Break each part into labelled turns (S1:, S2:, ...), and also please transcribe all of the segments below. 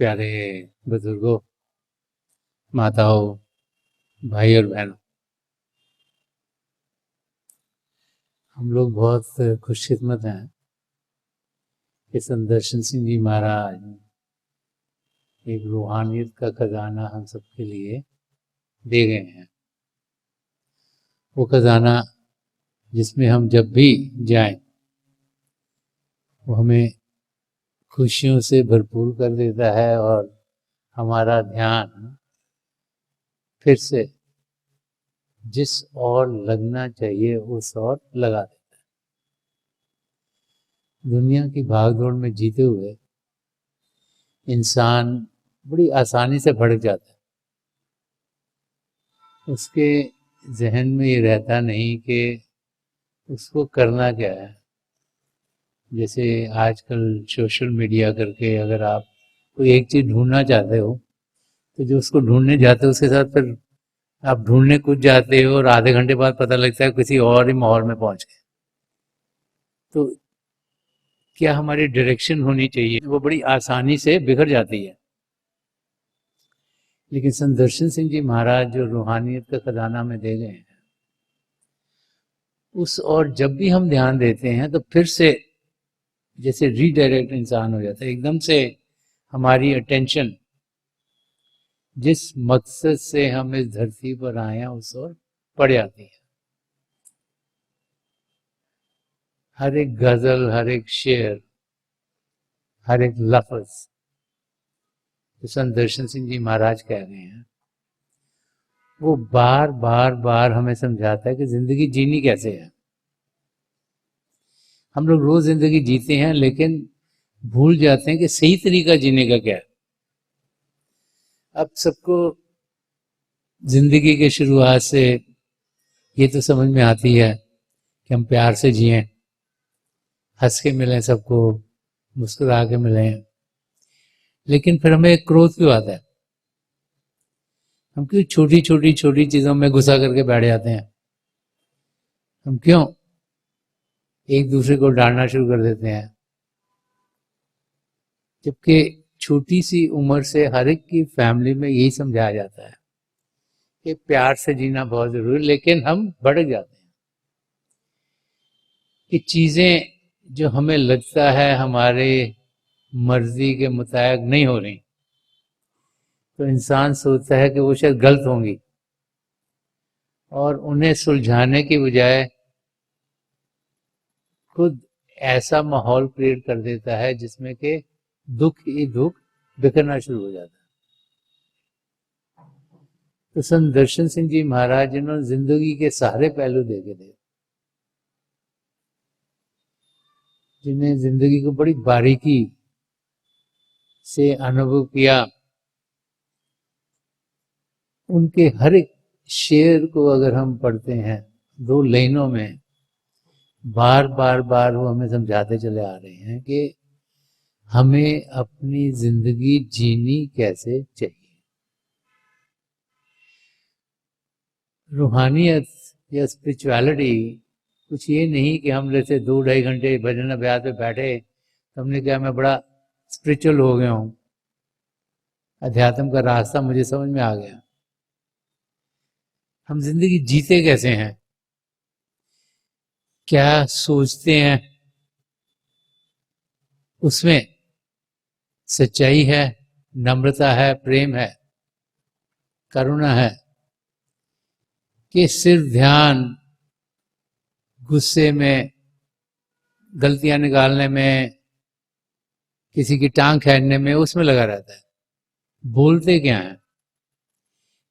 S1: प्यारे बुजुर्गों, माताओं, भाई और बहनों, हम लोग बहुत खुशकिस्मत हैं कि संदर्शन सिंह जी महाराज एक रूहानियत का खजाना हम सबके लिए दे गए हैं। वो खजाना जिसमें हम जब भी जाएं वो हमें खुशियों से भरपूर कर देता है और हमारा ध्यान फिर से जिस और लगना चाहिए उस और लगा देता है। दुनिया की भागदौड़ में जीते हुए इंसान बड़ी आसानी से भड़क जाता है। उसके जहन में ये रहता नहीं कि उसको करना क्या है। जैसे आजकल सोशल मीडिया करके अगर आप कोई एक चीज़ ढूंढना चाहते हो तो जो उसको ढूंढने जाते हो उसके साथ फिर आप ढूंढने कूद जाते हो और आधे घंटे बाद पता लगता है किसी और ही माहौल में पहुंच गए। तो क्या हमारी डायरेक्शन होनी चाहिए वो बड़ी आसानी से बिखर जाती है। लेकिन संदर्शन सिंह जी महाराज जो रूहानियत का खजाना में दे गए हैं उस और जब भी हम ध्यान देते हैं तो फिर से जैसे रीडायरेक्ट इंसान हो जाता है। एकदम से हमारी अटेंशन जिस मकसद से हम इस धरती पर आए हैं उस ओर पड़ जाती है। हर एक गजल, हर एक शेर, हर एक लफ्ज जो संदर्शन सिंह जी महाराज कह रहे हैं वो बार बार बार हमें समझाता है कि जिंदगी जीनी कैसे है। हम लोग रोज जिंदगी जीते हैं लेकिन भूल जाते हैं कि सही तरीका जीने का क्या है। अब सबको जिंदगी के शुरुआत से ये तो समझ में आती है कि हम प्यार से जिएं, हंस के मिलें सबको, मुस्कुरा के मिलें। लेकिन फिर हमें क्रोध क्यों आता है? हम क्यों छोटी छोटी छोटी चीजों में गुस्सा करके बैठ जाते हैं? हम क्यों एक दूसरे को डांटना शुरू कर देते हैं? जबकि छोटी सी उम्र से हर एक की फैमिली में यही समझाया जाता है कि प्यार से जीना बहुत जरूरी। लेकिन हम भड़क जाते हैं कि चीजें जो हमें लगता है हमारे मर्जी के मुताबिक नहीं हो रही तो इंसान सोचता है कि वो शायद गलत होंगी और उन्हें सुलझाने की बजाय खुद ऐसा माहौल क्रिएट कर देता है जिसमें कि दुख ही दुख बिखरना शुरू हो जाता है। तो संत दर्शन सिंह जी महाराज जिन्होंने जिंदगी के सारे पहलू देखे थे, जिन्हें जिंदगी को बड़ी बारीकी से अनुभव किया, उनके हर एक शेर को अगर हम पढ़ते हैं दो लाइनों में बार बार बार वो हमें समझाते चले आ रहे हैं कि हमें अपनी जिंदगी जीनी कैसे चाहिए। रूहानियत या स्पिरिचुअलिटी कुछ ये नहीं कि हम जैसे 2-2.5 घंटे भजन अभ्यास पे बैठे तो हमने कहा मैं बड़ा स्पिरिचुअल हो गया हूँ, अध्यात्म का रास्ता मुझे समझ में आ गया। हम जिंदगी जीते कैसे हैं, क्या सोचते हैं, उसमें सच्चाई है, नम्रता है, प्रेम है, करुणा है, कि सिर्फ ध्यान गुस्से में, गलतियां निकालने में, किसी की टांग खींचने में, उसमें लगा रहता है। बोलते क्या हैं?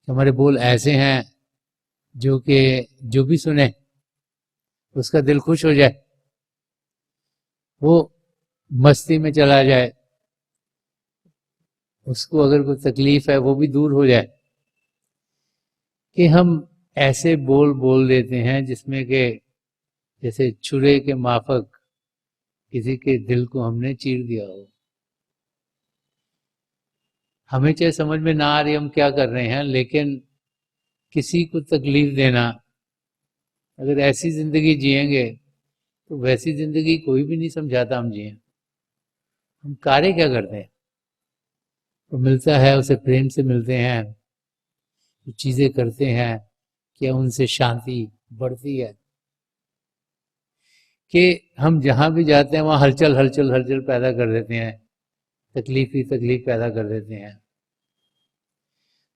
S1: हमारे बोल ऐसे हैं जो कि जो भी सुने उसका दिल खुश हो जाए, वो मस्ती में चला जाए, उसको अगर कोई तकलीफ है वो भी दूर हो जाए। कि हम ऐसे बोल बोल देते हैं जिसमें कि जैसे छुरे के माफक किसी के दिल को हमने चीर दिया हो। हमें चाहे समझ में ना आ रही हम क्या कर रहे हैं, लेकिन किसी को तकलीफ देना, अगर ऐसी जिंदगी जिएंगे तो वैसी जिंदगी कोई भी नहीं समझाता हम जिए। हम कार्य क्या करते हैं? तो मिलता है, उसे प्रेम से मिलते हैं, चीजें करते हैं, क्या उनसे शांति बढ़ती है कि हम जहां भी जाते हैं वहां हलचल हलचल हलचल पैदा कर देते हैं, तकलीफ ही तकलीफ पैदा कर देते हैं।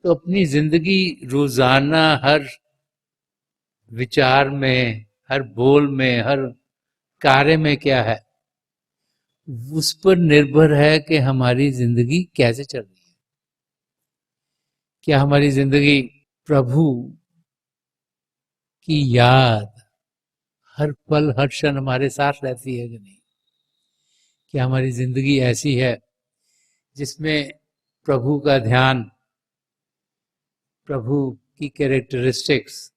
S1: तो अपनी जिंदगी रोजाना हर विचार में, हर बोल में, हर कार्य में क्या है, उस पर निर्भर है कि हमारी जिंदगी कैसे चल रही है। क्या हमारी जिंदगी प्रभु की याद हर पल हर क्षण हमारे साथ रहती है कि नहीं? क्या हमारी जिंदगी ऐसी है जिसमें प्रभु का ध्यान, प्रभु की कैरेक्टरिस्टिक्स,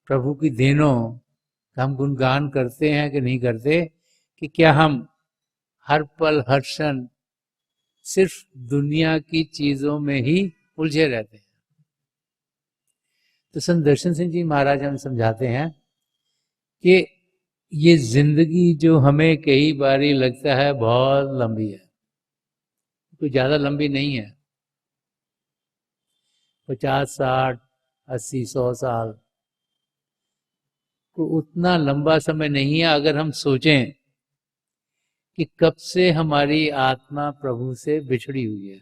S1: प्रभु की देनों का हम गुणगान करते हैं कि नहीं करते? कि क्या हम हर पल हर क्षण सिर्फ दुनिया की चीजों में ही उलझे रहते हैं? तो संत दर्शन सिंह जी महाराज हमें समझाते हैं कि ये जिंदगी जो हमें कई बारी लगता है बहुत लंबी है, कोई ज्यादा लंबी नहीं है, 50, 60, 80, 100 साल तो उतना लंबा समय नहीं है। अगर हम सोचें कि कब से हमारी आत्मा प्रभु से बिछड़ी हुई है,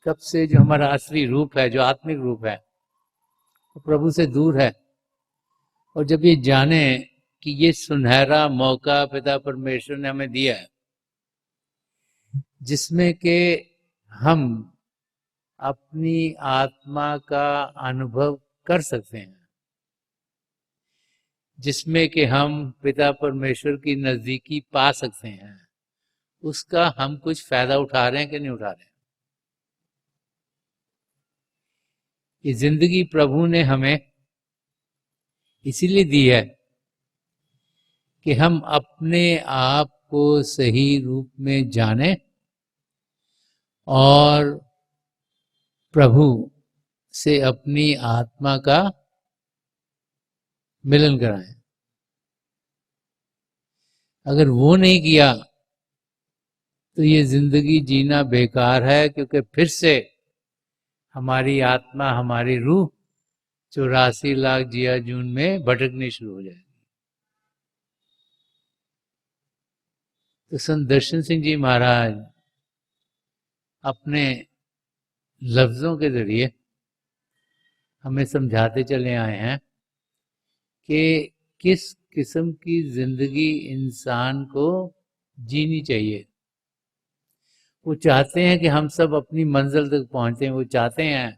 S1: कब से जो हमारा असली रूप है, जो आत्मिक रूप है, वो प्रभु से दूर है। और जब ये जाने कि ये सुनहरा मौका पिता परमेश्वर ने हमें दिया है जिसमें कि हम अपनी आत्मा का अनुभव कर सकते हैं, जिसमें कि हम पिता परमेश्वर की नजदीकी पा सकते हैं, उसका हम कुछ फायदा उठा रहे हैं कि नहीं उठा रहे हैं? ये जिंदगी प्रभु ने हमें इसीलिए दी है कि हम अपने आप को सही रूप में जाने और प्रभु से अपनी आत्मा का मिलन कराएं। अगर वो नहीं किया तो ये जिंदगी जीना बेकार है, क्योंकि फिर से हमारी आत्मा, हमारी रूह 84 लाख जिया जून में भटकनी शुरू हो जाएगी। तो संत दर्शन सिंह जी महाराज अपने लफ्जों के जरिए हमें समझाते चले आए हैं कि किस किस्म की जिंदगी इंसान को जीनी चाहिए। वो चाहते हैं कि हम सब अपनी मंजिल तक पहुंचे, वो चाहते हैं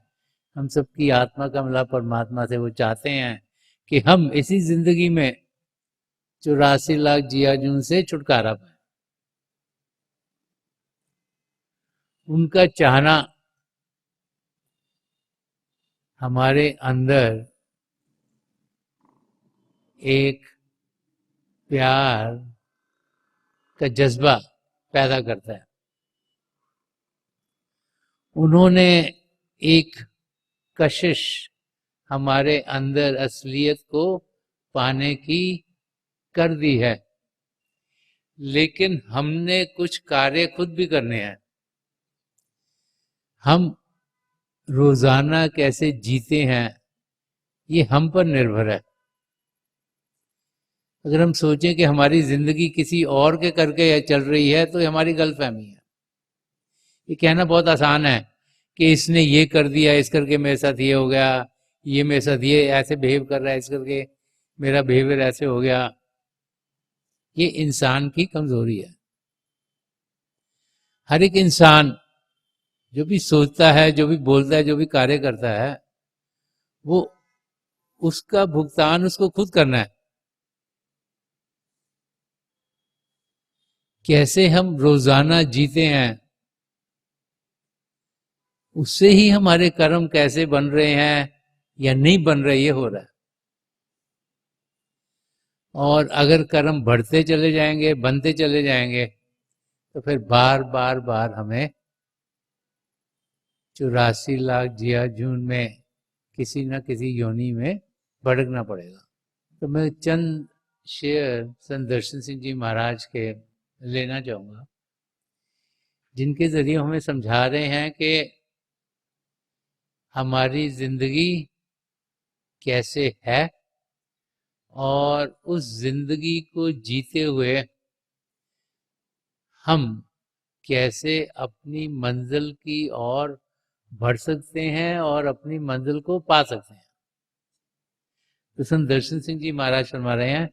S1: हम सबकी आत्मा का मिलाप परमात्मा से, वो चाहते हैं कि हम इसी जिंदगी में 84 लाख जिया जून से छुटकारा पाए। उनका चाहना हमारे अंदर एक प्यार का जज्बा पैदा करता है। उन्होंने एक कशिश हमारे अंदर असलियत को पाने की कर दी है, लेकिन हमने कुछ कार्य खुद भी करने हैं। हम रोजाना कैसे जीते हैं ये हम पर निर्भर है। अगर हम सोचें कि हमारी जिंदगी किसी और के करके चल रही है तो ये हमारी गलतफहमी है। ये कहना बहुत आसान है कि इसने ये कर दिया, इस करके मेरे साथ ये हो गया, ये मेरे साथ ये ऐसे बिहेव कर रहा है, इस करके मेरा बिहेवियर ऐसे हो गया। ये इंसान की कमजोरी है। हर एक इंसान जो भी सोचता है, जो भी बोलता है, जो भी कार्य करता है, वो उसका भुगतान उसको खुद करना है। कैसे हम रोजाना जीते हैं उससे ही हमारे कर्म कैसे बन रहे हैं या नहीं बन रहे ये हो रहा है। और अगर कर्म बढ़ते चले जाएंगे, बनते चले जाएंगे, तो फिर बार बार बार हमें 84 लाख जिया जून में किसी न किसी योनि में भटकना पड़ेगा। तो मैं चंद शेर संत दर्शन सिंह जी महाराज के लेना चाहूँगा जिनके जरिए हमें समझा रहे हैं कि हमारी जिंदगी कैसे है और उस जिंदगी को जीते हुए हम कैसे अपनी मंजिल की ओर बढ़ सकते हैं और अपनी मंजिल को पा सकते हैं। तो संत दर्शन सिंह जी महाराज फरमा रहे हैं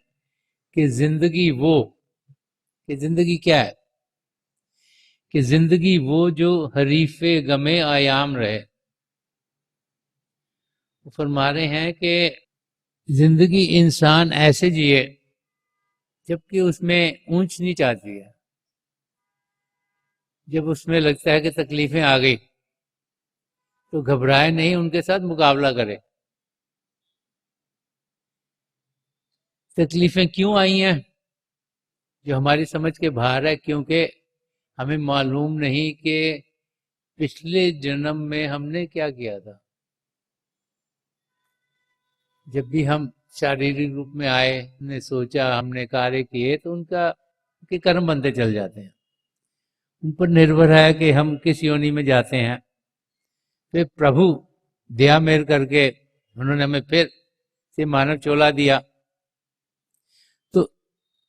S1: कि जिंदगी वो, कि जिंदगी क्या है, कि जिंदगी वो जो हरीफे गमे आयाम रहे। वो फरमा रहे हैं कि जिंदगी इंसान ऐसे जिए जबकि उसमें ऊंच नीच आती है, जब उसमें लगता है कि तकलीफें आ गई तो घबराए नहीं, उनके साथ मुकाबला करे। तकलीफें क्यों आई हैं? जो हमारी समझ के बाहर है, क्योंकि हमें मालूम नहीं कि पिछले जन्म में हमने क्या किया था। जब भी हम शारीरिक रूप में आए, हमने सोचा, हमने कार्य किए, तो उनके कर्म बनते चल जाते हैं। उन पर निर्भर है कि हम किस योनि में जाते हैं। फिर प्रभु दया मेर करके उन्होंने हमें फिर से मानव चोला दिया। तो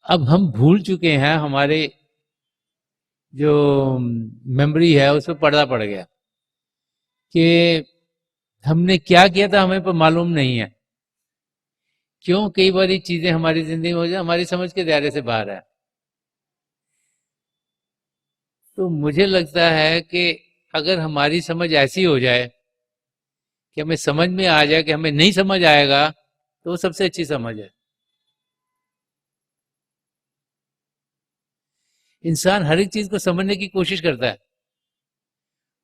S1: अब हम भूल चुके हैं, हमारे जो मेमोरी है उस पर पर्दा पड़ गया कि हमने क्या किया था, हमें पर मालूम नहीं है। क्यों? कई बार चीजें हमारी जिंदगी में हो जाए, हमारी समझ के दायरे से बाहर है। तो मुझे लगता है कि अगर हमारी समझ ऐसी हो जाए कि हमें समझ में आ जाए कि हमें नहीं समझ आएगा, तो वो सबसे अच्छी समझ है। इंसान हर एक चीज को समझने की कोशिश करता है।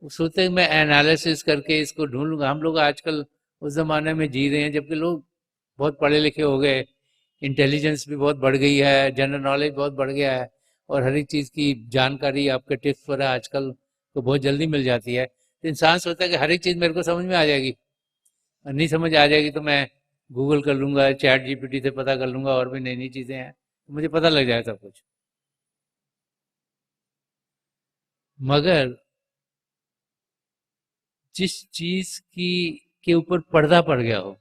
S1: वो सोचते हैं मैं एनालिसिस करके इसको ढूंढ लूंगा। हम लोग आजकल उस जमाने में जी रहे हैं जबकि लोग बहुत पढ़े लिखे हो गए, इंटेलिजेंस भी बहुत बढ़ गई है, जनरल नॉलेज बहुत बढ़ गया है, और हर एक चीज़ की जानकारी आपके टिप्स पर आजकल तो बहुत जल्दी मिल जाती है। तो इंसान सोचता है कि हर एक चीज़ मेरे को समझ में आ जाएगी, और नहीं समझ आ जाएगी तो मैं गूगल कर लूंगा, चैट जीपीटी से पता कर लूंगा, और भी नई नई चीज़ें हैं तो मुझे पता लग जाएगा सब कुछ। मगर जिस चीज की के ऊपर पर्दा पड़ गया हो,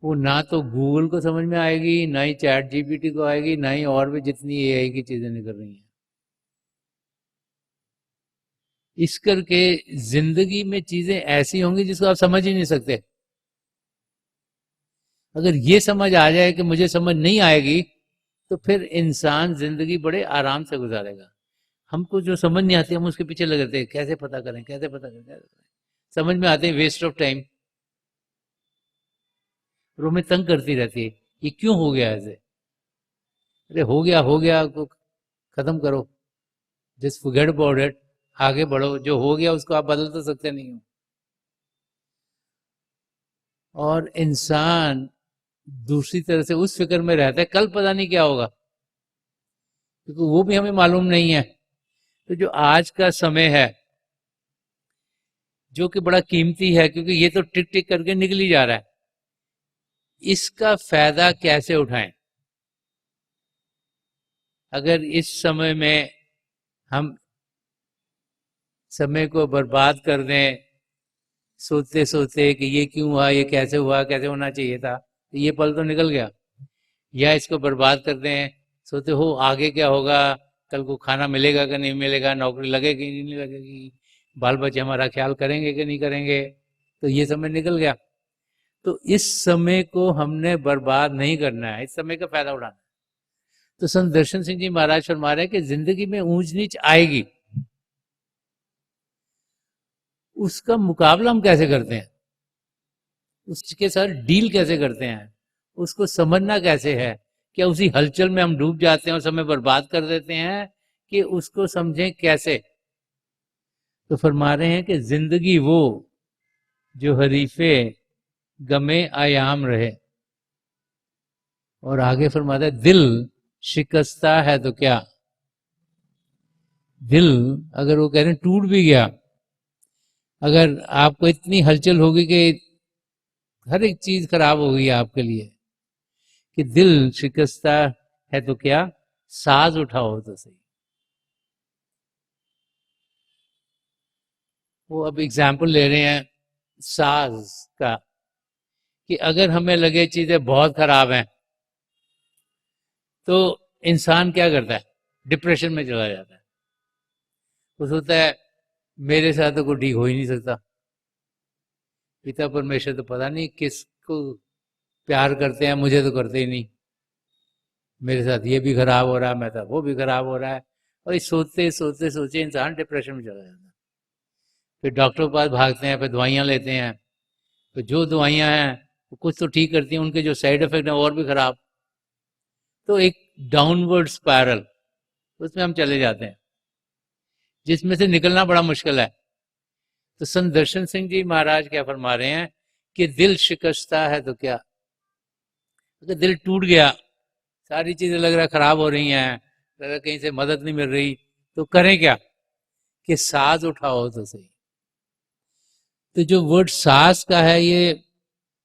S1: वो ना तो गूगल को समझ में आएगी, ना ही चैट जीपीटी को आएगी, ना ही और भी जितनी एआई की चीजें निकल रही हैं। इस करके जिंदगी में चीजें ऐसी होंगी जिसको आप समझ ही नहीं सकते। अगर ये समझ आ जाए कि मुझे समझ नहीं आएगी, तो फिर इंसान जिंदगी बड़े आराम से गुजारेगा। हमको जो समझ नहीं आती हम उसके पीछे लगे रहते हैं, कैसे पता करें, कैसे पता करें, कैसे करें। समझ में आते हैं, वेस्ट ऑफ टाइम, और वो हमें तंग करती रहती है, ये क्यों हो गया ऐसे। अरे हो गया को खत्म करो, जस्ट फॉरगेट अबाउट इट, आगे बढ़ो। जो हो गया उसको आप बदल तो सकते नहीं हो। और इंसान दूसरी तरह से उस फिक्र में रहता है कल पता नहीं क्या होगा, क्योंकि वो भी हमें मालूम नहीं है। तो जो आज का समय है, जो कि बड़ा कीमती है, क्योंकि ये तो टिक टिक करके निकल ही जा रहा है, इसका फायदा कैसे उठाएं। अगर इस समय में हम समय को बर्बाद कर दें सोचते सोचते कि ये क्यों हुआ, ये कैसे हुआ, कैसे होना चाहिए था, तो ये पल तो निकल गया। या इसको बर्बाद कर दें सोचते हो आगे क्या होगा, कल को खाना मिलेगा कि नहीं मिलेगा, नौकरी लगेगी नहीं लगेगी, बाल बच्चे हमारा ख्याल करेंगे कि नहीं करेंगे, तो ये समय निकल गया। तो इस समय को हमने बर्बाद नहीं करना है, इस समय का फायदा उठाना है। तो संत दर्शन सिंह जी महाराज फरमा रहे हैं कि जिंदगी में ऊंच नीच आएगी, उसका मुकाबला हम कैसे करते हैं, उसके साथ डील कैसे करते हैं, उसको समझना कैसे है। क्या उसी हलचल में हम डूब जाते हैं और समय बर्बाद कर देते हैं, कि उसको समझें कैसे। तो फरमा रहे हैं कि जिंदगी वो जो हरीफे गमे आयाम रहे। और आगे फरमाता है दिल शिकस्ता है तो क्या। दिल अगर वो कह रहे हैं टूट भी गया, अगर आपको इतनी हलचल होगी कि हर एक चीज खराब हो गई आपके लिए, कि दिल शिकस्ता है तो क्या, साज उठाओ तो सही। वो अब एग्जाम्पल ले रहे हैं साज का, कि अगर हमें लगे चीजें बहुत खराब हैं तो इंसान क्या करता है, डिप्रेशन में चला जाता है। वो सोचता है मेरे साथ तो कोई ठीक हो ही नहीं सकता, पिता परमेश्वर तो पता नहीं किसको प्यार करते हैं, मुझे तो करते ही नहीं, मेरे साथ ये भी खराब हो रहा है, मेरे साथ वो भी खराब हो रहा है। और इस सोचते सोचते सोचे इंसान डिप्रेशन में चला जाता है। फिर डॉक्टर के पास भागते हैं, फिर दवाइयाँ लेते हैं, तो जो दवाइयाँ हैं वो कुछ तो ठीक करती हैं, उनके जो साइड इफेक्ट हैं और भी खराब। तो एक डाउनवर्ड स्पायरल उसमें हम चले जाते हैं, जिसमें से निकलना बड़ा मुश्किल है। तो संत दर्शन सिंह जी महाराज क्या फरमा रहे हैं कि दिल शिकस्ता है तो क्या, अगर दिल टूट गया, सारी चीजें लग रहा है खराब हो रही हैं, लग रहा है कहीं से मदद नहीं मिल रही, तो करें क्या, कि साज उठाओ तो सही। तो जो वर्ड साज का है, ये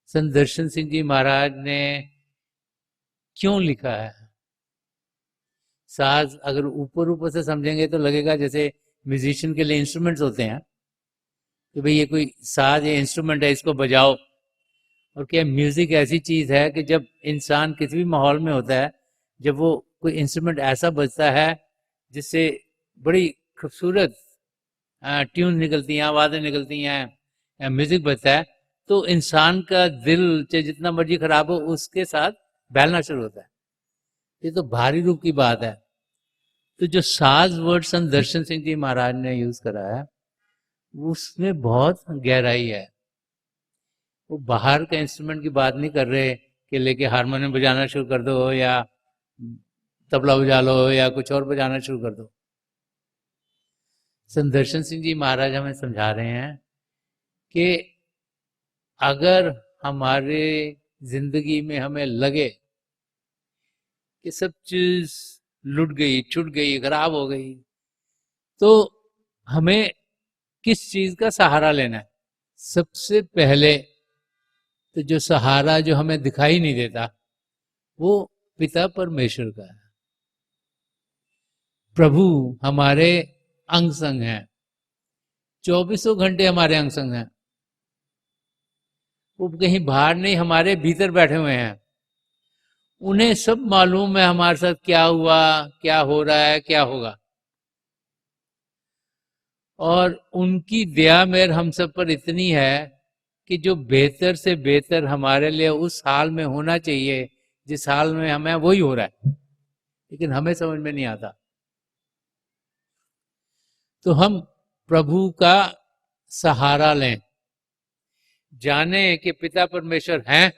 S1: संत दर्शन सिंह जी महाराज ने क्यों लिखा है। साज अगर ऊपर ऊपर से समझेंगे तो लगेगा जैसे म्यूजिशियन के लिए इंस्ट्रूमेंट्स होते हैं, कि भाई ये कोई साज या इंस्ट्रूमेंट है, इसको बजाओ। और क्या म्यूजिक ऐसी चीज है कि जब इंसान किसी भी माहौल में होता है, जब वो कोई इंस्ट्रूमेंट ऐसा बजता है जिससे बड़ी खूबसूरत ट्यून निकलती हैं, आवाजें निकलती हैं, म्यूजिक बजता है, तो इंसान का दिल चाहे जितना मर्जी खराब हो उसके साथ बहलना शुरू होता है। ये तो भारी रूप की बात है। तो जो साज वर्ड संत दर्शन सिंह जी महाराज ने यूज करा है, उसमें बहुत गहराई है। वो बाहर के इंस्ट्रूमेंट की बात नहीं कर रहे कि लेके हारमोनियम बजाना शुरू कर दो या तबला बजा लो या कुछ और बजाना शुरू कर दो। संत दर्शन सिंह जी महाराज हमें समझा रहे हैं कि अगर हमारे जिंदगी में हमें लगे कि सब चीज लुट गई, छूट गई, खराब हो गई, तो हमें किस चीज का सहारा लेना है। सबसे पहले तो जो सहारा जो हमें दिखाई नहीं देता, वो पिता परमेश्वर का है। प्रभु हमारे अंग संग हैं, 24 घंटे हमारे अंग संग हैं। वो कहीं बाहर नहीं, हमारे भीतर बैठे हुए हैं। उन्हें सब मालूम है हमारे साथ क्या हुआ, क्या हो रहा है, क्या होगा। और उनकी दया मेहर हम सब पर इतनी है कि जो बेहतर से बेहतर हमारे लिए उस हाल में होना चाहिए जिस हाल में हमें, वही हो रहा है, लेकिन हमें समझ में नहीं आता। तो हम प्रभु का सहारा लें, जाने कि पिता परमेश्वर हैं,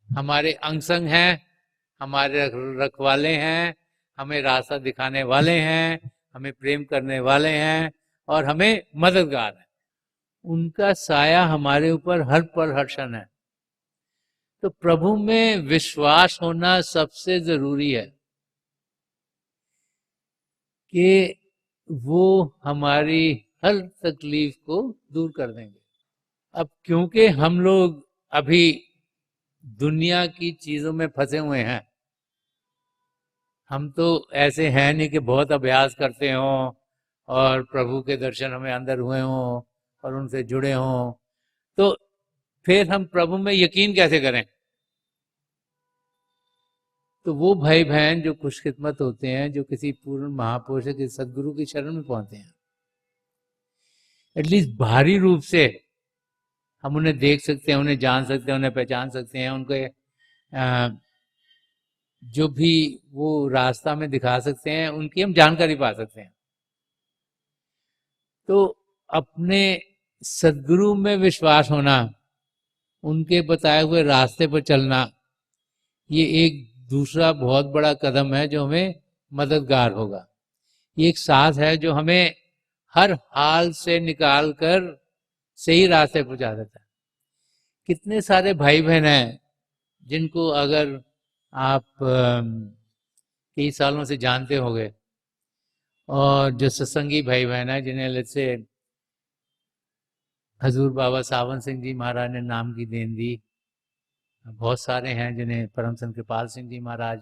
S1: हमारे अंग संग हैं, हमारे रखवाले हैं, हमें रास्ता दिखाने वाले हैं, हमें प्रेम करने वाले हैं और हमें मददगार है। उनका साया हमारे ऊपर हर पल हर क्षण है। तो प्रभु में विश्वास होना सबसे जरूरी है कि वो हमारी हर तकलीफ को दूर कर देंगे। अब क्योंकि हम लोग अभी दुनिया की चीजों में फंसे हुए हैं, हम तो ऐसे हैं नहीं कि बहुत अभ्यास करते हों और प्रभु के दर्शन हमें अंदर हुए हों और उनसे जुड़े हों, तो फिर हम प्रभु में यकीन कैसे करें। तो वो भाई बहन जो खुशकिस्मत होते हैं, जो किसी पूर्ण महापुरुष के सदगुरु की शरण में पहुंचते हैं, एटलीस्ट बाहरी रूप से हम उन्हें देख सकते हैं, उन्हें जान सकते हैं, उन्हें पहचान सकते हैं, उनके जो भी वो रास्ता में दिखा सकते हैं, उनकी हम जानकारी पा सकते हैं। तो अपने सदगुरु में विश्वास होना, उनके बताए हुए रास्ते पर चलना, ये एक दूसरा बहुत बड़ा कदम है जो हमें मददगार होगा। ये एक साथ है जो हमें हर हाल से निकाल कर सही रास्ते पहुंचा देता है। कितने सारे भाई बहन हैं जिनको अगर आप कई सालों से जानते होंगे, और जो सत्संगी भाई बहन है जिन्हें जैसे हजूर बाबा सावन सिंह जी महाराज ने नाम की देन दी, बहुत सारे हैं जिन्हें परम संत कृपाल सिंह जी महाराज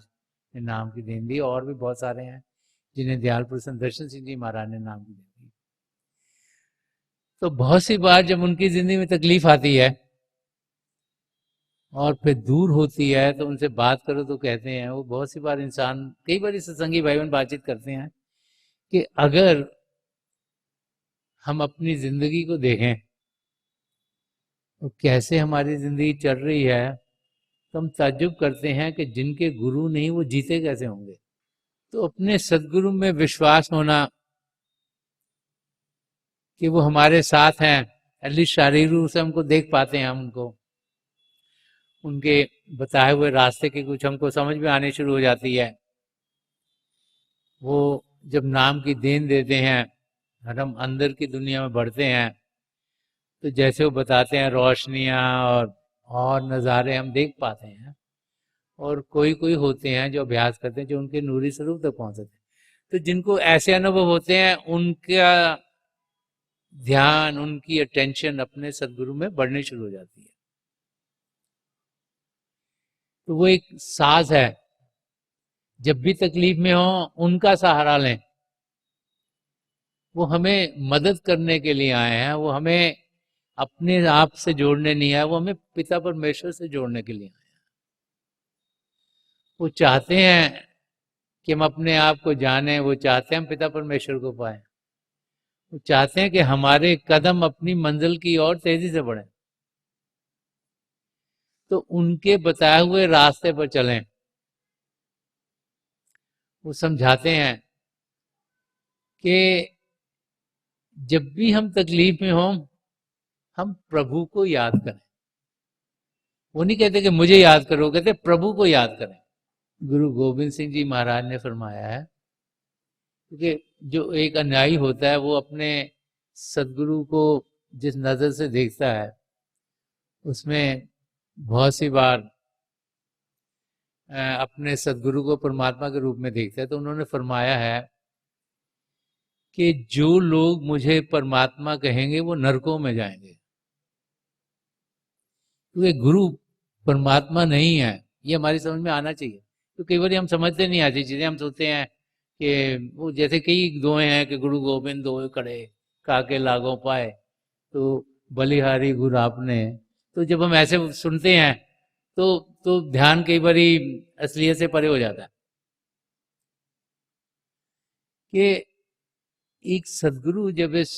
S1: ने नाम की देन दी, और भी बहुत सारे हैं जिन्हें दयाल पुरुष संत दर्शन सिंह जी महाराज ने नाम की देन दी। तो बहुत सी बार जब उनकी जिंदगी में तकलीफ आती है और फिर दूर होती है तो उनसे बात करो तो कहते हैं, वो बहुत सी बार इंसान, कई बार सत्संगी भाई बहन बातचीत करते हैं कि अगर हम अपनी जिंदगी को देखें तो कैसे हमारी जिंदगी चल रही है, तो हम ताज्जुब करते हैं कि जिनके गुरु नहीं वो जीते कैसे होंगे। तो अपने सदगुरु में विश्वास होना कि वो हमारे साथ हैं, एटलीस्ट शारीरिक रूप से हमको देख पाते हैं, हम उनको, उनके बताए हुए रास्ते की कुछ हमको समझ में आने शुरू हो जाती है। वो जब नाम की देन देते हैं और हम अंदर की दुनिया में बढ़ते हैं, तो जैसे वो बताते हैं रोशनियां और नज़ारे हम देख पाते हैं। और कोई कोई होते हैं जो अभ्यास करते हैं, जो उनके नूरी स्वरूप तक पहुंचते हैं। तो जिनको ऐसे अनुभव होते हैं, उनका ध्यान, उनकी अटेंशन अपने सदगुरु में बढ़नी शुरू हो जाती है। तो वो एक साज है, जब भी तकलीफ में हो उनका सहारा लें। वो हमें मदद करने के लिए आए हैं, वो हमें अपने आप से जोड़ने नहीं आए, वो हमें पिता परमेश्वर से जोड़ने के लिए आए हैं। वो चाहते हैं कि हम अपने आप को जानें, वो चाहते हैं हम पिता परमेश्वर को पाएं, वो चाहते हैं कि हमारे कदम अपनी मंजिल की ओर तेजी से बढ़ें। तो उनके बताए हुए रास्ते पर चलें। वो समझाते हैं कि जब भी हम तकलीफ में हों, हम प्रभु को याद करें। वो नहीं कहते कि मुझे याद करो, कहते प्रभु को याद करें। गुरु गोविंद सिंह जी महाराज ने फरमाया है, क्योंकि जो एक अनुयायी होता है वो अपने सदगुरु को जिस नज़र से देखता है, उसमें बहुत सी बार अपने सदगुरु को परमात्मा के रूप में देखता है। तो उन्होंने फरमाया है कि जो लोग मुझे परमात्मा कहेंगे वो नरकों में जाएंगे, क्योंकि गुरु परमात्मा नहीं है। ये हमारी समझ में आना चाहिए। तो कई बार हम समझते नहीं आती चीजें, हम सोचते हैं कि वो जैसे कई दोहे हैं कि गुरु गोविंद दोहे कड़े काके लागों पाए, तो बलिहारी गुरु आपने। तो जब हम ऐसे सुनते हैं तो ध्यान कई बार असलियत से परे हो जाता है। कि एक सदगुरु जब इस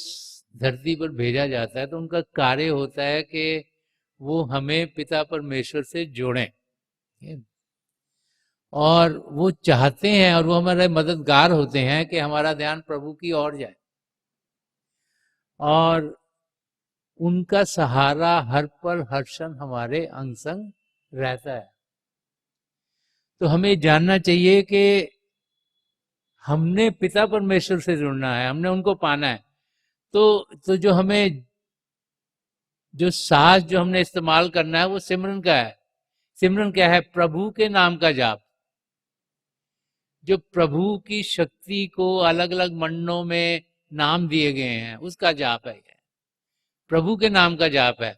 S1: धरती पर भेजा जाता है तो उनका कार्य होता है कि वो हमें पिता परमेश्वर से जोड़ें, और वो चाहते हैं और वो हमारे मददगार होते हैं कि हमारा ध्यान प्रभु की ओर जाए, और उनका सहारा हर पल हर क्षण हमारे अंग संग रहता है। तो हमें जानना चाहिए कि हमने पिता परमेश्वर से जुड़ना है, हमने उनको पाना है। तो जो हमें, जो साज जो हमने इस्तेमाल करना है वो सिमरन का है। सिमरन क्या है? प्रभु के नाम का जाप। जो प्रभु की शक्ति को अलग अलग मंडलों में नाम दिए गए हैं, उसका जाप है। प्रभु के नाम का जाप है।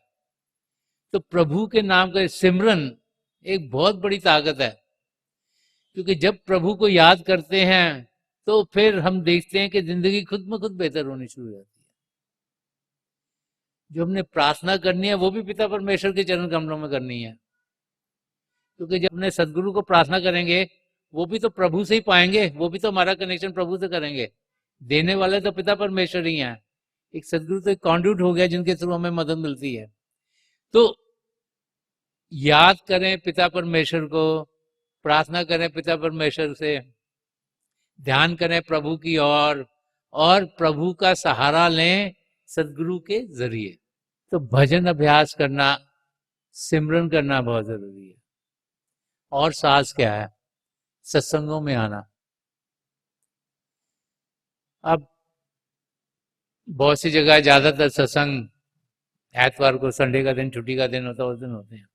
S1: तो प्रभु के नाम का सिमरन एक बहुत बड़ी ताकत है, क्योंकि जब प्रभु को याद करते हैं तो फिर हम देखते हैं कि जिंदगी खुद में खुद बेहतर होनी शुरू हो जाती है। जो हमने प्रार्थना करनी है वो भी पिता परमेश्वर के चरण कमलों में करनी है, क्योंकि जब अपने सदगुरु को प्रार्थना करेंगे वो भी तो प्रभु से ही पाएंगे, वो भी तो हमारा कनेक्शन प्रभु से करेंगे। देने वाले तो पिता परमेश्वर ही हैं। एक सदगुरु तो एक कॉन्ड्यूट हो गया जिनके थ्रू हमें मदद मिलती है। तो याद करें पिता परमेश्वर को, प्रार्थना करें पिता परमेश्वर से, ध्यान करें प्रभु की ओर, और प्रभु का सहारा लें सदगुरु के जरिए। तो भजन अभ्यास करना, सिमरन करना बहुत जरूरी है। और साज क्या है? सत्संगों में आना। अब बहुत सी जगह ज्यादातर सत्संग एतवार को, संडे का दिन, छुट्टी का दिन होता है, उस दिन होते हैं,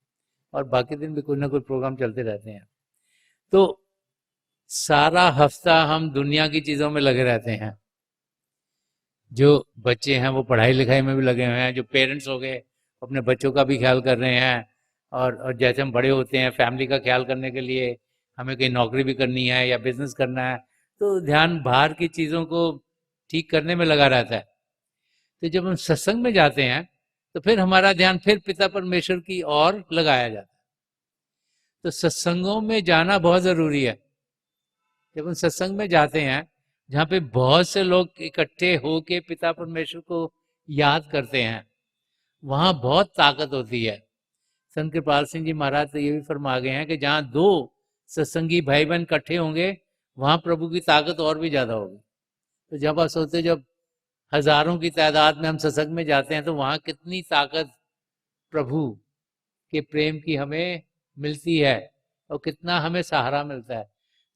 S1: और बाकी दिन भी कोई ना कोई प्रोग्राम चलते रहते हैं। तो सारा हफ्ता हम दुनिया की चीजों में लगे रहते हैं। जो बच्चे हैं वो पढ़ाई लिखाई में भी लगे हुए हैं, जो पेरेंट्स हो गए अपने बच्चों का भी ख्याल कर रहे हैं, और जैसे हम बड़े होते हैं फैमिली का ख्याल करने के लिए हमें कहीं नौकरी भी करनी है या बिजनेस करना है, तो ध्यान बाहर की चीज़ों को ठीक करने में लगा रहता है। तो जब हम सत्संग में जाते हैं तो फिर हमारा ध्यान फिर पिता परमेश्वर की ओर लगाया जाता है। तो सत्संगों में जाना बहुत जरूरी है। जब हम सत्संग में जाते हैं जहाँ पे बहुत से लोग इकट्ठे होके पिता परमेश्वर को याद करते हैं, वहां बहुत ताकत होती है। संत कृपाल सिंह जी महाराज तो ये भी फरमा गए हैं कि जहाँ दो सत्संगी भाई बहन इकट्ठे होंगे वहां प्रभु की ताकत और भी ज्यादा होगी। तो जब आप सोचते, जब हजारों की तादाद में हम सत्संग में जाते हैं तो वहां कितनी ताकत प्रभु के प्रेम की हमें मिलती है और कितना हमें सहारा मिलता है।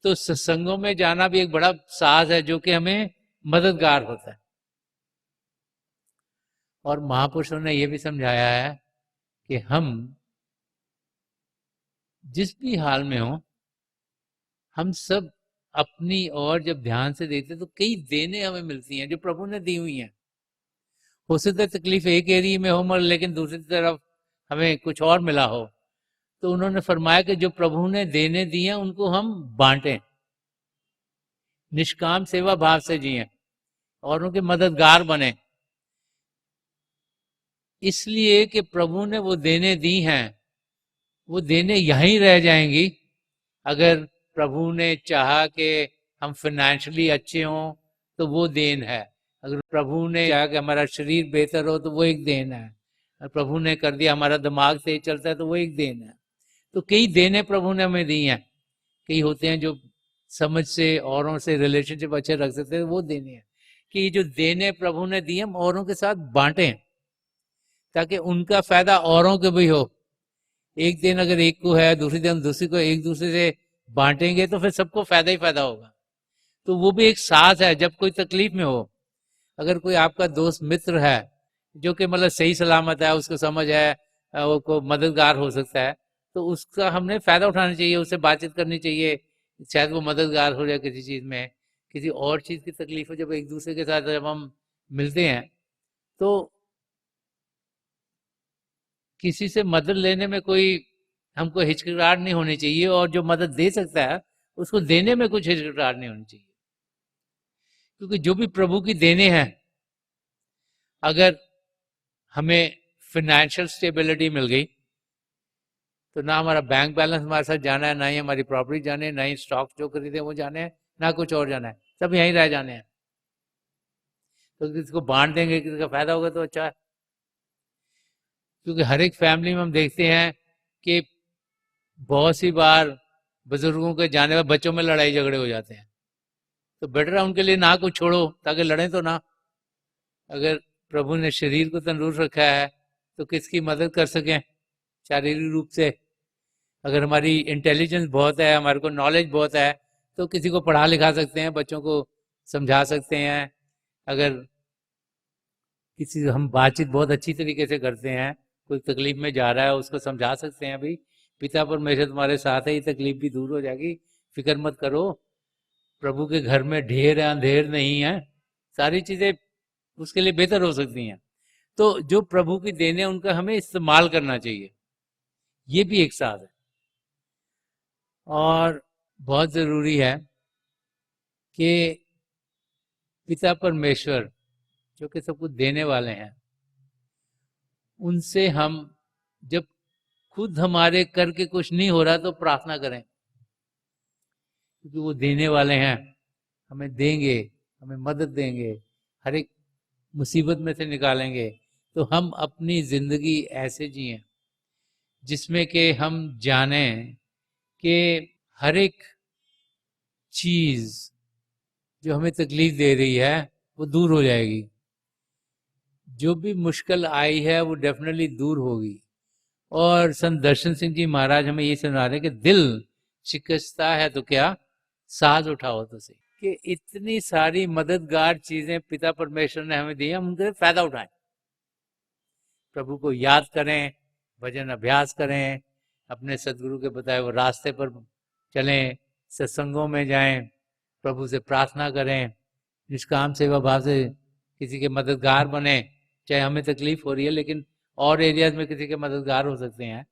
S1: तो सत्संगों में जाना भी एक बड़ा साज है जो कि हमें मददगार होता है। और महापुरुषों ने यह भी समझाया है कि हम जिस भी हाल में हो, हम सब अपनी ओर जब ध्यान से देखते तो कई देने हमें मिलती हैं जो प्रभु ने दी हुई हैं। हो सकता है तकलीफ एक एरिया में हो मगर लेकिन दूसरी तरफ हमें कुछ और मिला हो। तो उन्होंने फरमाया कि जो प्रभु ने देने दी हैं उनको हम बांटें, निष्काम सेवा भाव से जिएं और उनके मददगार बने। इसलिए कि प्रभु ने वो देने दी हैं, वो देने यहीं रह जाएंगी। अगर प्रभु ने चाहा कि हम फाइनेंशियली अच्छे हों तो वो देन है, अगर प्रभु ने चाहा कि हमारा शरीर बेहतर हो तो वो एक देन है, अगर प्रभु ने कर दिया हमारा दिमाग तेज चलता है तो वो एक देन है। तो कई देने प्रभु ने हमें दी हैं। कई होते हैं जो समझ से औरों से रिलेशनशिप अच्छे रख सकते हैं, वो देने हैं कि ये जो देने प्रभु ने दिए हम औरों के साथ बांटें ताकि उनका फायदा औरों को भी हो। एक दिन अगर एक को है, दूसरी दिन दूसरी को, एक दूसरे से बांटेंगे तो फिर सबको फायदा ही फायदा होगा। तो वो भी एक साथ है। जब कोई तकलीफ में हो, अगर कोई आपका दोस्त मित्र है जो कि मतलब सही सलामत है, उसको समझ है, वो को मददगार हो सकता है, तो उसका हमने फायदा उठाना चाहिए, उससे बातचीत करनी चाहिए, शायद वो मददगार हो जाए किसी चीज में, किसी और चीज की तकलीफ हो। जब एक दूसरे के साथ जब हम मिलते हैं तो किसी से मदद लेने में कोई हमको हिचकिचाहट नहीं होनी चाहिए, और जो मदद दे सकता है उसको देने में कुछ हिचकिचाहट नहीं होनी चाहिए। क्योंकि जो भी प्रभु की देने हैं, अगर हमें फाइनेंशियल स्टेबिलिटी मिल गई तो ना हमारा बैंक बैलेंस हमारे साथ जाना है, ना ही हमारी प्रॉपर्टी जाने, ना ही स्टॉक जो खरीदे वो जाने हैं, ना कुछ और जाना है, सब यहीं रह जाने हैं। तो किसी को बांट देंगे, किसी का फायदा होगा तो अच्छा है। क्योंकि हर एक फैमिली में हम देखते हैं कि बहुत सी बार बुजुर्गों के जाने में बच्चों में लड़ाई झगड़े हो जाते हैं। तो बेटर है उनके लिए ना कुछ छोड़ो ताकि लड़ें तो ना। अगर प्रभु ने शरीर को तंदुरुस्त रखा है तो किसकी मदद कर सकें शारीरिक रूप से। अगर हमारी इंटेलिजेंस बहुत है, हमारे को नॉलेज बहुत है, तो किसी को पढ़ा लिखा सकते हैं, बच्चों को समझा सकते हैं। अगर किसी से हम बातचीत बहुत अच्छी तरीके से करते हैं, कोई तकलीफ में जा रहा है उसको समझा सकते हैं, भाई पिता परमेश्वर तुम्हारे साथ है, ये तकलीफ भी दूर हो जाएगी, फिक्र मत करो, प्रभु के घर में ढेर है अंधेर नहीं है, सारी चीजें उसके लिए बेहतर हो सकती हैं। तो जो प्रभु की देने उनका हमें इस्तेमाल करना चाहिए, ये भी एक साथ है। और बहुत जरूरी है कि पिता परमेश्वर जो कि सब कुछ देने वाले हैं, उनसे हम जब खुद हमारे करके कुछ नहीं हो रहा तो प्रार्थना करें, क्योंकि वो देने वाले हैं, हमें देंगे, हमें मदद देंगे, हर एक मुसीबत में से निकालेंगे। तो हम अपनी जिंदगी ऐसे जिएं जिसमें कि हम जाने कि हर एक चीज जो हमें तकलीफ दे रही है वो दूर हो जाएगी, जो भी मुश्किल आई है वो डेफिनेटली दूर होगी। और संत दर्शन सिंह जी महाराज हमें ये सुना रहे कि दिल शिकस्ता है तो क्या, साज उठाओ तो सही। कि इतनी सारी मददगार चीजें पिता परमेश्वर ने हमें दी है, हम उनका फायदा उठाएं, प्रभु को याद करें, भजन अभ्यास करें, अपने सदगुरु के बताए हुए रास्ते पर चलें, सत्संगों में जाएं, प्रभु से प्रार्थना करें, निष्काम सेवा भाव से किसी के मददगार बने। चाहे हमें तकलीफ हो रही है लेकिन और एरियाज में किसी के मददगार हो सकते हैं।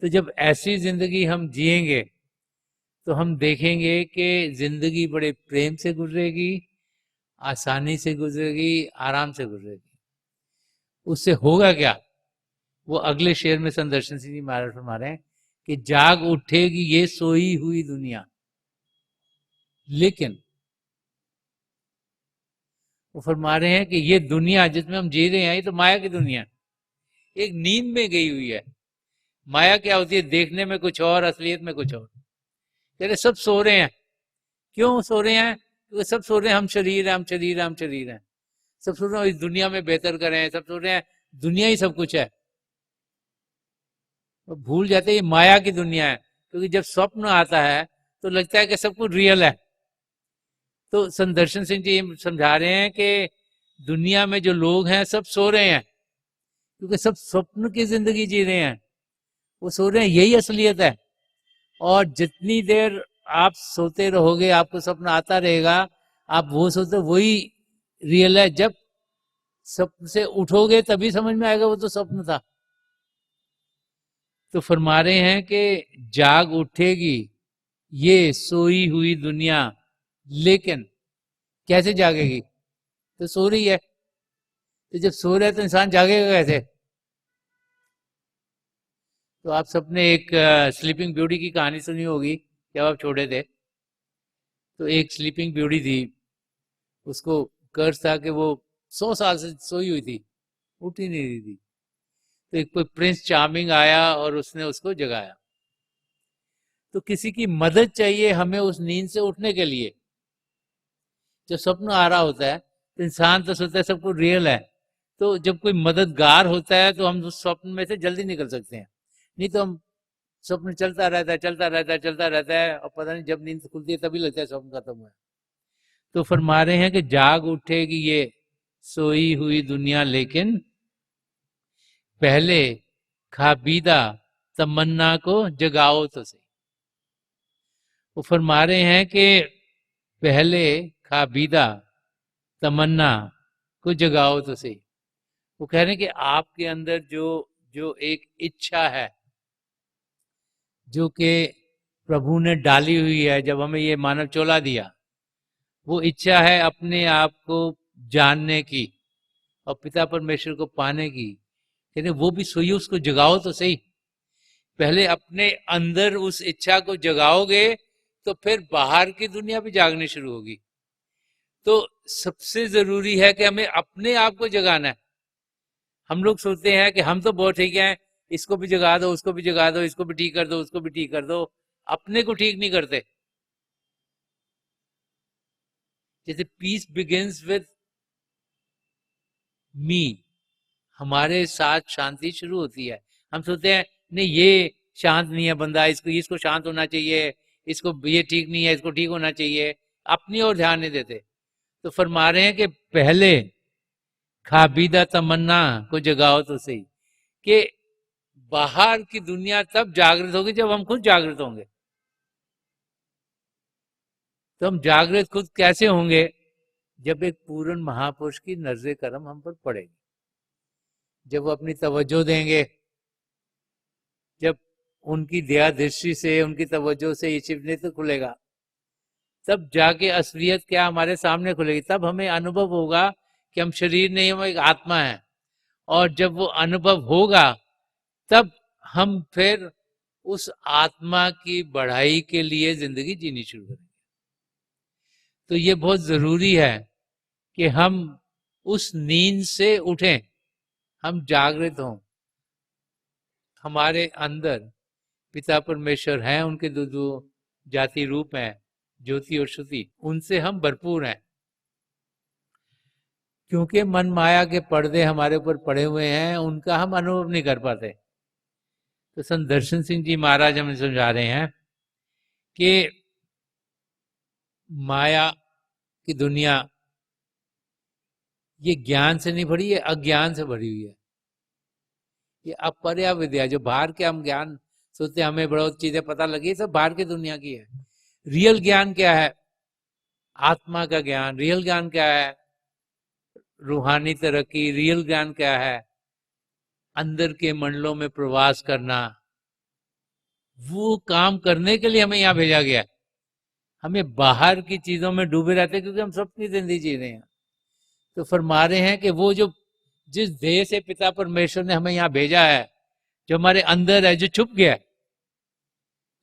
S1: तो जब ऐसी जिंदगी हम जिएंगे तो हम देखेंगे कि जिंदगी बड़े प्रेम से गुजरेगी, आसानी से गुजरेगी, आराम से गुजरेगी। उससे होगा क्या, वो अगले शेर में संदर्शन सिंह जी महाराज फरमा रहे हैं कि जाग उठेगी ये सोई हुई दुनिया, लेकिन वो फरमा रहे हैं कि ये दुनिया जिसमें हम जी रहे हैं ये तो माया की दुनिया, एक नींद में गई हुई है। माया क्या होती है, देखने में कुछ और, असलियत में कुछ और। कह रहे सब सो रहे हैं, क्यों सो रहे हैं, क्योंकि सब सो रहे हैं हम शरीर हैं, हम शरीर हैं, हम शरीर हैं। सब सोच रहे हैं इस दुनिया में बेहतर करें, सब सोच रहे हैं दुनिया ही सब कुछ है। तो भूल जाते हैं ये माया की दुनिया है, क्योंकि जब स्वप्न आता है तो लगता है कि सब कुछ रियल है। तो संदर्शन सिंह जी समझा रहे हैं कि दुनिया में जो लोग हैं सब सो रहे हैं, क्योंकि सब स्वप्न की जिंदगी जी रहे हैं, वो सो रहे हैं, यही असलियत है। और जितनी देर आप सोते रहोगे आपको सपना आता रहेगा, आप वो सोते वही रियल है। जब स्वप्न से उठोगे तभी समझ में आएगा वो तो स्वप्न था। तो फरमा रहे हैं कि जाग उठेगी ये सोई हुई दुनिया, लेकिन कैसे जागेगी, तो सो रही है। तो जब सो रहे तो इंसान जागेगा कैसे। तो आप सबने एक स्लीपिंग ब्यूटी की कहानी सुनी होगी जब आप छोटे थे। तो एक स्लीपिंग ब्यूटी थी, उसको कर्ज था कि वो 100 साल से सोई हुई थी, उठ ही नहीं रही थी। तो एक कोई प्रिंस चार्मिंग आया और उसने उसको जगाया। तो किसी की मदद चाहिए हमें उस नींद से उठने के लिए। जब स्वप्न आ रहा होता है तो इंसान तो सोचता है सब कुछ रियल है, तो जब कोई मददगार होता है तो हम उस स्वप्न में से जल्दी निकल सकते हैं। नहीं तो हम स्वप्न चलता रहता है, चलता रहता है, चलता रहता है, और पता नहीं जब नींद खुलती है तभी लगता है स्वप्न खत्म हुआ है। तो फरमा रहे हैं कि जाग उठेगी ये सोई हुई दुनिया, लेकिन पहले खाबीदा तमन्ना को जगाओ तो सही। वो फरमा रहे हैं कि पहले खाबीदा तमन्ना को जगाओ तो सही। वो कह रहे हैं कि आपके अंदर जो जो एक इच्छा है, जो कि प्रभु ने डाली हुई है जब हमें ये मानव चोला दिया, वो इच्छा है अपने आप को जानने की और पिता परमेश्वर को पाने की। कहते वो भी सोइए, उसको जगाओ तो सही। पहले अपने अंदर उस इच्छा को जगाओगे तो फिर बाहर की दुनिया भी जागनी शुरू होगी। तो सबसे जरूरी है कि हमें अपने आप को जगाना है। हम लोग सोचते हैं कि हम तो बहुत ठीक हैं, इसको भी जगा दो, उसको भी जगा दो, इसको भी ठीक कर दो, उसको भी ठीक कर दो, अपने को ठीक नहीं करते। जैसे पीस बिगिंस विद मी, हमारे साथ शांति शुरू होती है। हम सोचते हैं नहीं ये शांत नहीं है बंदा, इसको इसको शांत होना चाहिए, इसको ये ठीक नहीं है, इसको ठीक होना चाहिए, अपनी ओर ध्यान नहीं देते। तो फरमा रहे हैं कि पहले खाबीदा तमन्ना को जगाओ तो सही, कि बाहर की दुनिया तब जागृत होगी जब हम खुद जागृत होंगे। तो हम जागृत खुद कैसे होंगे, जब एक पूर्ण महापुरुष की नजर करम हम पर पड़ेगी, जब वो अपनी तवज्जो देंगे, जब उनकी दया दृष्टि से, उनकी तवज्जो से ये शिव नेत्र खुलेगा, तब जाके असलियत क्या हमारे सामने खुलेगी। तब हमें अनुभव होगा कि हम शरीर नहीं, हम एक आत्मा है। और जब वो अनुभव होगा तब हम फिर उस आत्मा की बढ़ाई के लिए जिंदगी जीनी शुरू करेंगे। तो ये बहुत जरूरी है कि हम उस नींद से उठें, हम जागृत हों। हमारे अंदर पिता परमेश्वर हैं, उनके दो जाति रूप हैं, ज्योति और श्रुति, उनसे हम भरपूर हैं। क्योंकि मन माया के पर्दे हमारे ऊपर पड़े हुए हैं, उनका हम अनुभव नहीं कर पाते। तो संत दर्शन सिंह जी महाराज हमें समझा रहे हैं कि माया की दुनिया ये ज्ञान से नहीं भरी, ये अज्ञान से भरी हुई है। ये अपर्या विद्या, जो बाहर के हम ज्ञान सोचते हैं हमें बहुत चीजें पता लगी, सब बाहर की दुनिया की है। रियल ज्ञान क्या है, आत्मा का ज्ञान। रियल ज्ञान क्या है, रूहानी तरक्की। रियल ज्ञान क्या है, अंदर के मंडलों में प्रवास करना। वो काम करने के लिए हमें यहाँ भेजा गया। हमें बाहर की चीजों में डूबे रहते हैं क्योंकि हम सबकी जिंदगी जी रहे हैं। तो फरमा रहे हैं कि वो जो जिस ध्येय से पिता परमेश्वर ने हमें यहाँ भेजा है, जो हमारे अंदर है, जो छुप गया है।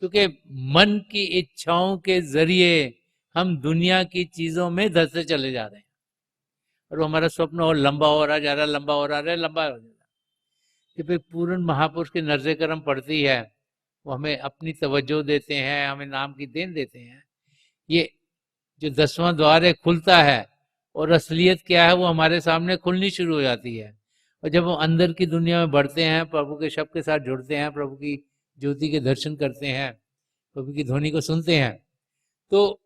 S1: क्योंकि मन की इच्छाओं के जरिए हम दुनिया की चीजों में धंसते चले जा रहे हैं, और वो हमारा स्वप्न और लंबा हो रहा जा रहा है, लंबा हो रहा है, लंबा हो रहा है। कि फिर पूर्ण महापुरुष की नजर करम पड़ती है, वो हमें अपनी तवज्जो देते हैं, हमें नाम की देन देते हैं। ये जो 10वां द्वार है खुलता है, और असलियत क्या है वो हमारे सामने खुलनी शुरू हो जाती है। और जब हम अंदर की दुनिया में बढ़ते हैं, प्रभु के शब्द के साथ जुड़ते हैं, प्रभु की ज्योति के दर्शन करते हैं, प्रभु की ध्वनि को सुनते हैं, तो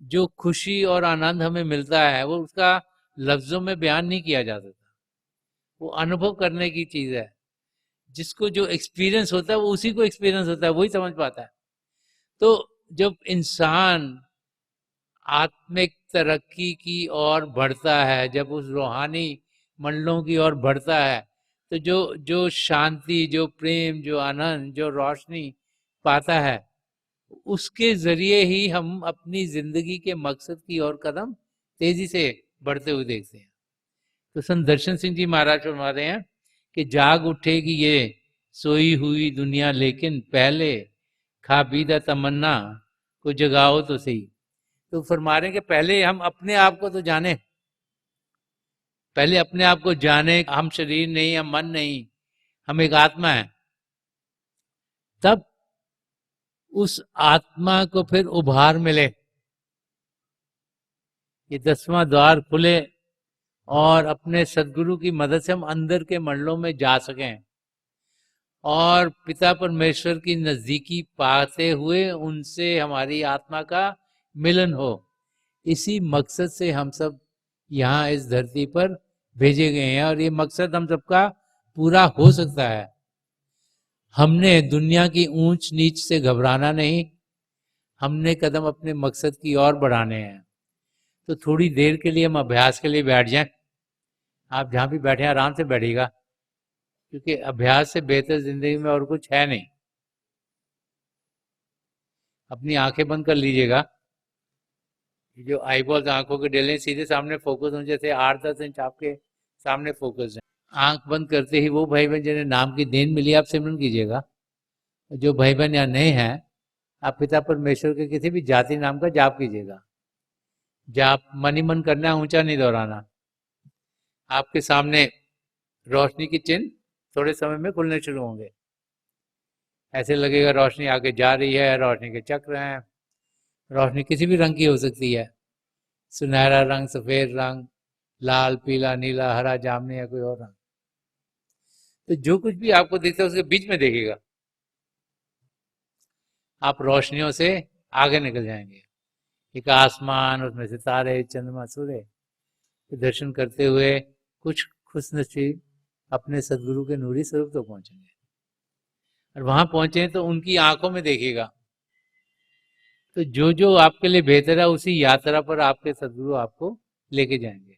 S1: जो खुशी और आनंद हमें मिलता है वो उसका लफ्जों में बयान नहीं किया जा सकता। वो अनुभव करने की चीज है। जिसको जो एक्सपीरियंस होता है वो उसी को एक्सपीरियंस होता है, वही समझ पाता है। तो जब इंसान आत्मिक तरक्की की ओर बढ़ता है, जब उस रूहानी मंडलों की ओर बढ़ता है, तो जो जो शांति, जो प्रेम, जो आनंद, जो रोशनी पाता है, उसके जरिए ही हम अपनी जिंदगी के मकसद की ओर कदम तेजी से बढ़ते हुए देखते हैं। तो संत दर्शन सिंह जी महाराज फरमा रहे हैं कि जाग उठेगी ये सोई हुई दुनिया, लेकिन पहले खाबीदा तमन्ना को जगाओ तो सही। तो फरमा रहे हैं कि पहले हम अपने आप को तो जाने, पहले अपने आप को जाने, हम शरीर नहीं, हम मन नहीं, हम एक आत्मा है। तब उस आत्मा को फिर उभार मिले, ये 10वां द्वार खुले, और अपने सदगुरु की मदद से हम अंदर के मंडलों में जा सकें, और पिता परमेश्वर की नजदीकी पाते हुए उनसे हमारी आत्मा का मिलन हो। इसी मकसद से हम सब यहाँ इस धरती पर भेजे गए हैं, और ये मकसद हम सबका पूरा हो सकता है। हमने दुनिया की ऊंच नीच से घबराना नहीं, हमने कदम अपने मकसद की ओर बढ़ाने हैं। तो थोड़ी देर के लिए हम अभ्यास के लिए बैठ जाएं। आप जहाँ भी बैठे आराम से बैठिएगा, क्योंकि अभ्यास से बेहतर जिंदगी में और कुछ है नहीं। अपनी आंखें बंद कर लीजिएगा, जो आईबॉल्स आंखों के डेले सीधे सामने फोकस हो, जैसे 8-10 इंच आपके सामने फोकस है। आंख बंद करते ही वो भाई बहन जिन्हें नाम की देन मिली, आप सिमरन कीजिएगा। जो भाई बहन यहाँ नहीं है, आप पिता परमेश्वर के किसी भी जाति नाम का जाप कीजिएगा। जाप मन ही मन करना है, ऊंचा नहीं दोहराना। आपके सामने रोशनी की चिन्ह थोड़े समय में खुलने शुरू होंगे। ऐसे लगेगा रोशनी आगे जा रही है, रोशनी के चक्र हैं। रोशनी किसी भी रंग की हो सकती है, सुनहरा रंग, सफेद रंग, लाल, पीला, नीला, हरा, जामुनी या कोई और रंग। तो जो कुछ भी आपको दिखता है उसके बीच में देखिएगा, आप रोशनियों से आगे निकल जाएंगे। एक आसमान, उसमें सितारे, चंद्रमा, सूर्य के दर्शन करते हुए कुछ खुशनसीब अपने सदगुरु के नूरी स्वरूप तो पहुंचेंगे। और वहां पहुंचे तो उनकी आंखों में देखिएगा, तो जो जो आपके लिए बेहतर है उसी यात्रा पर आपके सदगुरु आपको लेके जाएंगे।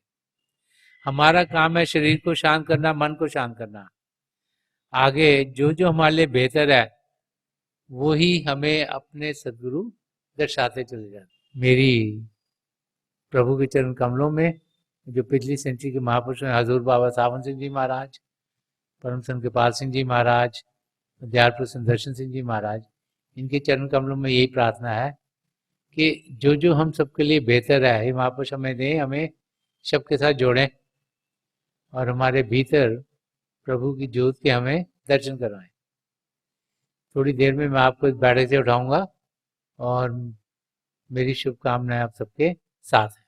S1: हमारा काम है शरीर को शांत करना, मन को शांत करना। आगे जो जो हमारे लिए बेहतर है वो ही हमें अपने सदगुरु दर्शाते चले जाते। मेरी प्रभु के चरण कमलों में जो पिछली सेंचुरी के महापुरुष हैं, हजूर बाबा सावन सिंह जी महाराज, परम संत कृपाल सिंह जी महाराज, दयाल संत दर्शन सिंह जी महाराज, इनके चरण कमलों में यही प्रार्थना है कि जो जो हम सबके लिए बेहतर है, हे महापुरुष हमें दें, हमें सबके साथ जोड़ें, और हमारे भीतर प्रभु की ज्योत के हमें दर्शन करवाएं। थोड़ी देर में मैं आपको इस बैठक से उठाऊंगा, और मेरी शुभकामनाएं आप सबके साथ हैं।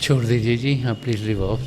S1: छोड़ दीजिए जी, हाँ प्लीज़ लीव ऑफ।